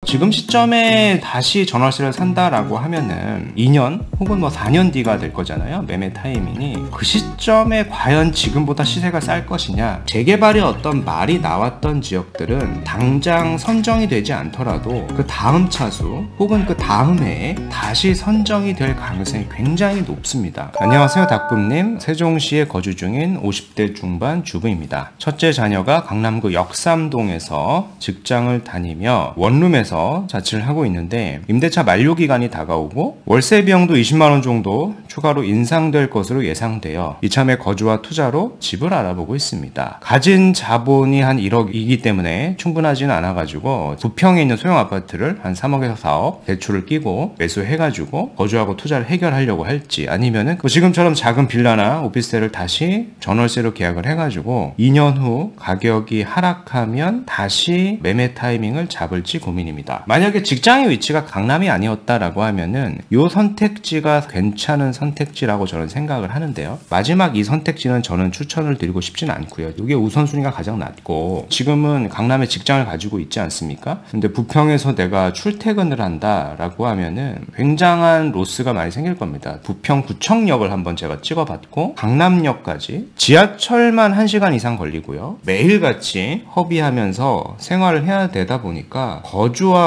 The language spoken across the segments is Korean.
지금 시점에 다시 전월세를 산다라고 하면은 2년 혹은 뭐 4년 뒤가 될 거잖아요. 매매 타이밍이. 그 시점에 과연 지금보다 시세가 쌀 것이냐. 재개발이 어떤 말이 나왔던 지역들은 당장 선정이 되지 않더라도 그 다음 차수 혹은 그 다음 해에 다시 선정이 될 가능성이 굉장히 높습니다. 안녕하세요, 닭붐님. 세종시에 거주 중인 50대 중반 주부입니다. 첫째 자녀가 강남구 역삼동에서 직장을 다니며 원룸에서 자취를 하고 있는데 임대차 만료 기간이 다가오고 월세 비용도 20만원 정도 추가로 인상될 것으로 예상되어 이참에 거주와 투자로 집을 알아보고 있습니다. 가진 자본이 한 1억이기 때문에 충분하지는 않아가지고 부평에 있는 소형 아파트를 한 3억에서 4억 대출을 끼고 매수해가지고 거주하고 투자를 해결하려고 할지, 아니면은 지금처럼 작은 빌라나 오피스텔을 다시 전월세로 계약을 해가지고 2년 후 가격이 하락하면 다시 매매 타이밍을 잡을지 고민입니다. 만약에 직장의 위치가 강남이 아니었다라고 하면은 이 선택지가 괜찮은 선택지라고 저는 생각을 하는데요. 마지막 이 선택지는 저는 추천을 드리고 싶진 않고요. 이게 우선순위가 가장 낮고 지금은 강남에 직장을 가지고 있지 않습니까? 근데 부평에서 내가 출퇴근을 한다라고 하면은 굉장한 로스가 많이 생길 겁니다. 부평 구청역을 한번 제가 찍어봤고 강남역까지 지하철만 1시간 이상 걸리고요. 매일같이 허비하면서 생활을 해야 되다 보니까 거주하고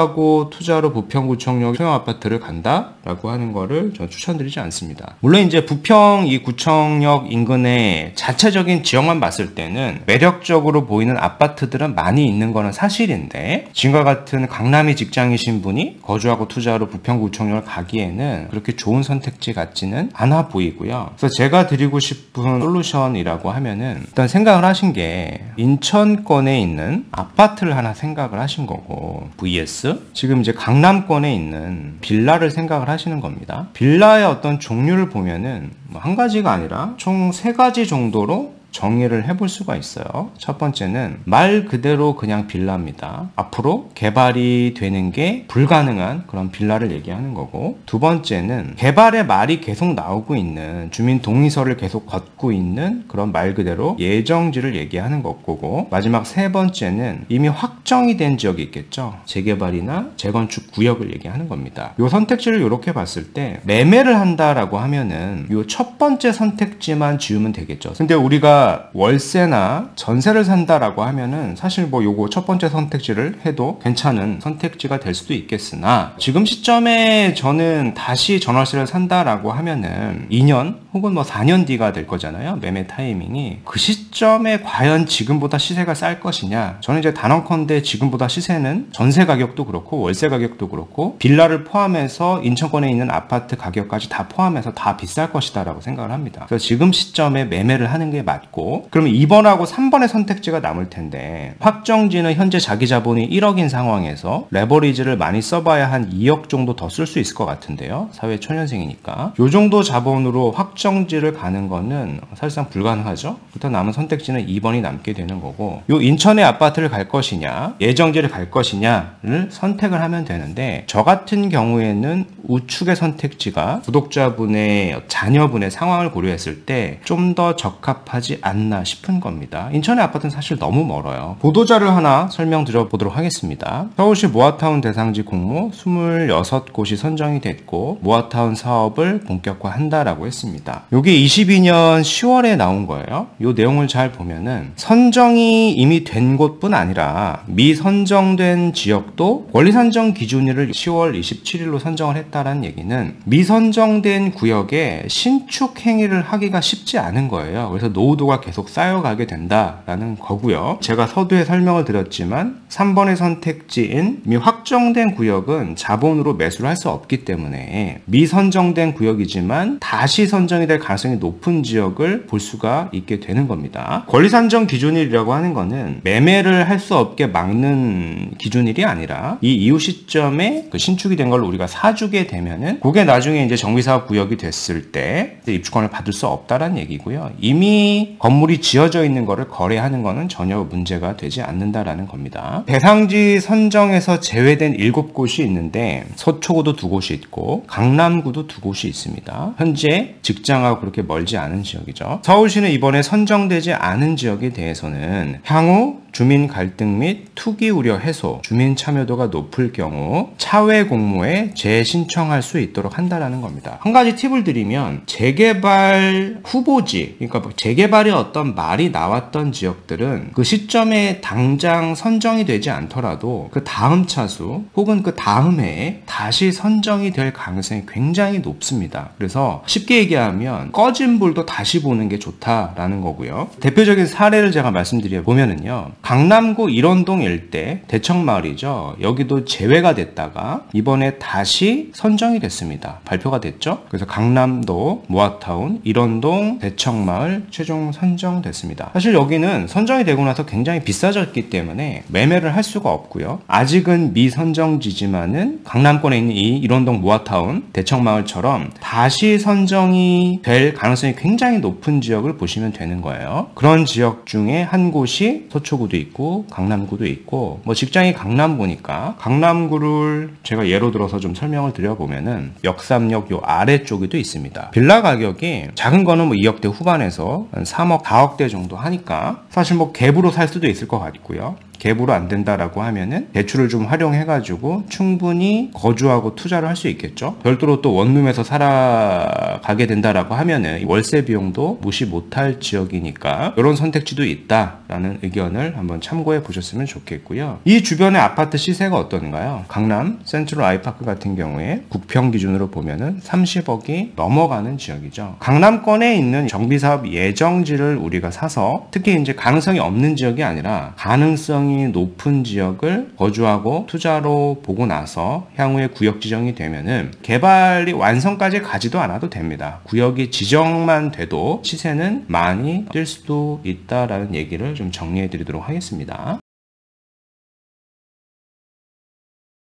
투자로 부평구청역 소형 아파트를 간다라고 하는 거를 저는 추천드리지 않습니다. 물론 이제 부평 이 구청역 인근의 자체적인 지역만 봤을 때는 매력적으로 보이는 아파트들은 많이 있는 거는 사실인데 지금과 같은 강남이 직장이신 분이 거주하고 투자로 부평구청역을 가기에는 그렇게 좋은 선택지 같지는 않아 보이고요. 그래서 제가 드리고 싶은 솔루션이라고 하면은 일단 생각을 하신 게 인천권에 있는 아파트를 하나 생각을 하신 거고 vs 지금 이제 강남권에 있는 빌라를 생각을 하시는 겁니다. 빌라의 어떤 종류를 보면은 한 가지가 아니라 총 3가지 정도로 정의를 해볼 수가 있어요. 첫 번째는 말 그대로 그냥 빌라입니다. 앞으로 개발이 되는 게 불가능한 그런 빌라를 얘기하는 거고, 두 번째는 개발의 말이 계속 나오고 있는 주민 동의서를 계속 걷고 있는 그런 말 그대로 예정지를 얘기하는 거고, 마지막 세 번째는 이미 확정이 된 지역이 있겠죠. 재개발이나 재건축 구역을 얘기하는 겁니다. 이 선택지를 이렇게 봤을 때 매매를 한다라고 하면은 이 첫 번째 선택지만 지우면 되겠죠. 근데 우리가 월세나 전세를 산다라고 하면은 사실 뭐 요거 첫 번째 선택지를 해도 괜찮은 선택지가 될 수도 있겠으나 지금 시점에 저는 다시 전월세를 산다라고 하면은 2년 혹은 뭐 4년 뒤가 될 거잖아요. 매매 타이밍이. 그 시점에 과연 지금보다 시세가 쌀 것이냐. 저는 이제 단언컨대 지금보다 시세는 전세 가격도 그렇고 월세 가격도 그렇고 빌라를 포함해서 인천권에 있는 아파트 가격까지 다 포함해서 다 비쌀 것이다 라고 생각을 합니다. 그래서 지금 시점에 매매를 하는 게 맞고, 그러면 2번하고 3번의 선택지가 남을 텐데 확정지는 현재 자기 자본이 1억인 상황에서 레버리지를 많이 써봐야 한 2억 정도 더 쓸 수 있을 것 같은데요. 사회 초년생이니까 요 정도 자본으로 확정지를 가는 거는 사실상 불가능하죠. 부터 남은 선택지는 2번이 남게 되는 거고, 요 인천의 아파트를 갈 것이냐 예정지를 갈 것이냐를 선택을 하면 되는데, 저 같은 경우에는 우측의 선택지가 구독자분의 자녀분의 상황을 고려했을 때 좀 더 적합하지 않나 싶은 겁니다. 인천의 아파트는 사실 너무 멀어요. 보도자를 하나 설명드려 보도록 하겠습니다. 서울시 모아타운 대상지 공모 26곳이 선정이 됐고 모아타운 사업을 본격화한다라고 했습니다. 이게 22년 10월에 나온 거예요. 이 내용을 잘 보면은 선정이 이미 된 곳뿐 아니라 미선정된 지역도 권리산정 기준일을 10월 27일로 선정을 했다라는 얘기는 미선정된 구역에 신축 행위를 하기가 쉽지 않은 거예요. 그래서 노후도가 계속 쌓여가게 된다라는 거고요. 제가 서두에 설명을 드렸지만 3번의 선택지인 미 확정된 구역은 자본으로 매수를 할 수 없기 때문에 미선정된 구역이지만 다시 선정이 될 가능성이 높은 지역을 볼 수가 있게 되는 겁니다. 권리산정 기준일이라고 하는 거는 매매를 할 수 없게 막는 기준일이 아니라 이 이후 시점에 그 신축이 된 걸 우리가 사주게 되면은 그게 나중에 이제 정비사업 구역이 됐을 때 입주권을 받을 수 없다라는 얘기고요. 이미 건물이 지어져 있는 거를 거래하는 거는 전혀 문제가 되지 않는다라는 겁니다. 대상지 선정에서 제외된 7곳이 있는데 서초구도 2곳이 있고 강남구도 2곳이 있습니다. 현재 직장하고 그렇게 멀지 않은 지역이죠. 서울시는 이번에 선정되지 않은 지역에 대해서는 향후 주민 갈등 및 투기 우려 해소, 주민 참여도가 높을 경우 차외 공모에 재신청할 수 있도록 한다라는 겁니다. 한 가지 팁을 드리면 재개발 후보지, 그러니까 재개발의 어떤 말이 나왔던 지역들은 그 시점에 당장 선정이 되지 않더라도 그 다음 차수 혹은 그 다음 해에 다시 선정이 될 가능성이 굉장히 높습니다. 그래서 쉽게 얘기하면 꺼진 불도 다시 보는 게 좋다라는 거고요. 대표적인 사례를 제가 말씀드려 보면은요, 강남구 일원동 일대 대청마을이죠. 여기도 제외가 됐다가 이번에 다시 선정이 됐습니다. 발표가 됐죠. 그래서 강남도 모아타운 일원동 대청마을 최종 선정됐습니다. 사실 여기는 선정이 되고 나서 굉장히 비싸졌기 때문에 매매를 할 수가 없고요. 아직은 미선정지지만은 강남권에 있는 이 일원동 모아타운 대청마을처럼 다시 선정이 될 가능성이 굉장히 높은 지역을 보시면 되는 거예요. 그런 지역 중에 한 곳이 서초구도 있고 강남구도 있고, 뭐 직장이 강남구니까 강남구를 제가 예로 들어서 좀 설명을 드려보면은 역삼역 요 아래쪽에도 있습니다. 빌라 가격이 작은 거는 뭐 2억대 후반에서 한 3억, 4억대 정도 하니까 사실 뭐 갭으로 살 수도 있을 것 같고요. 갭으로 안 된다라고 하면은 대출을 좀 활용해가지고 충분히 거주하고 투자를 할 수 있겠죠. 별도로 또 원룸에서 살아가게 된다라고 하면은 월세 비용도 무시 못할 지역이니까 이런 선택지도 있다라는 의견을 한번 참고해 보셨으면 좋겠고요. 이 주변의 아파트 시세가 어떤가요? 강남 센트럴 아이파크 같은 경우에 국평 기준으로 보면은 30억이 넘어가는 지역이죠. 강남권에 있는 정비사업 예정지를 우리가 사서 특히 이제 가능성이 없는 지역이 아니라 가능성이 높은 지역을 거주하고 투자로 보고 나서 향후에 구역 지정이 되면은 개발이 완성까지 가지도 않아도 됩니다. 구역이 지정만 돼도 시세는 많이 뛸 수도 있다라는 얘기를 좀 정리해 드리도록 하겠습니다.